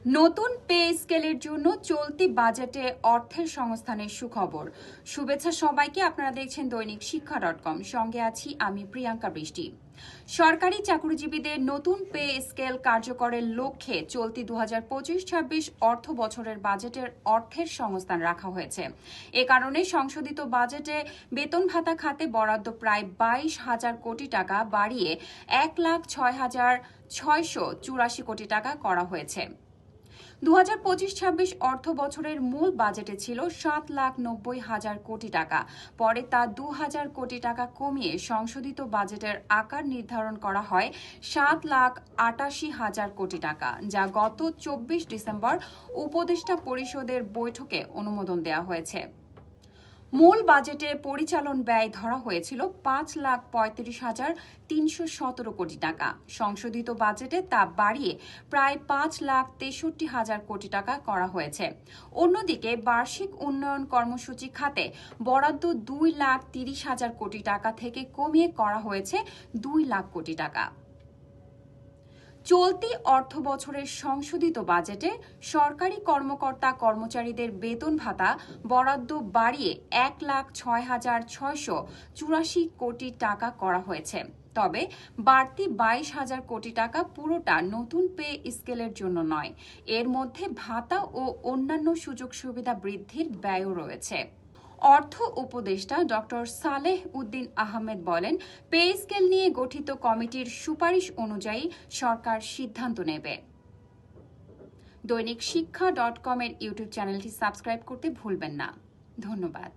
নতুন পে স্কেলের জন্য চলতি বাজেটে অর্থের সংস্থানের সুখবর। শুভেচ্ছা সবাইকে। আপনারা দেখছেন দৈনিক শিক্ষা.com, সঙ্গে আছি আমি প্রিয়াঙ্কা বৃষ্টি। সরকারি চাকরিজীবীদের নতুন পে স্কেল কার্যকরের লক্ষ্যে চলতি 2025-26 অর্থ বছরের বাজেটের অর্থের সংস্থান রাখা হয়েছে। এ কারণে সংশোধিত বাজেটে বেতন ভাতা খাতে বরাদ্দ প্রায় 22,000 কোটি টাকা বাড়িয়ে 1,06,684 কোটি টাকা করা হয়েছে। 2025-26 অর্থ বছরের মূল বাজেটে ছিল 7,90,000 কোটি টাকা। পরে তা 2,000 কোটি টাকা কমিয়ে সংশোধিত বাজেটের আকার নির্ধারণ করা হয় 7,88,000 কোটি টাকা, যা গত 24 ডিসেম্বর উপদেষ্টা পরিষদের বৈঠকে অনুমোদন দেওয়া হয়েছে। মূল বাজেটে পরিচালন ব্যয় ধরা হয়েছিল 5,35,317 কোটি টাকা। সংশোধিত বাজেটে তা বাড়িয়ে প্রায় 5,63,000 কোটি টাকা করা হয়েছে। অন্যদিকে বার্ষিক উন্নয়ন কর্মসূচি খাতে বরাদ্দ 2,30,000 কোটি টাকা থেকে কমিয়ে করা হয়েছে 2 লাখ কোটি টাকা। চলতি অর্থ বছরের সংশোধিত বাজেটে সরকারি কর্মকর্তা কর্মচারীদের বেতন ভাতা বরাদ্দ বাড়িয়ে 1,06,684 কোটি টাকা করা হয়েছে। তবে বাড়তি 22,000 কোটি টাকা পুরোটা নতুন পে স্কেলের জন্য নয়। এর মধ্যে ভাতা ও অন্যান্য সুযোগ সুবিধা বৃদ্ধির ব্যয়ও রয়েছে। অর্থ উপদেষ্টা ডক্টর সালেহ উদ্দিন আহমেদ বলেন, পে স্কেল নিয়ে গঠিত কমিটির সুপারিশ অনুযায়ী সরকার সিদ্ধান্ত নেবে। দৈনিক শিক্ষা.com এর ইউটিউব চ্যানেলটি সাবস্ক্রাইব করতে ভুলবেন না। ধন্যবাদ।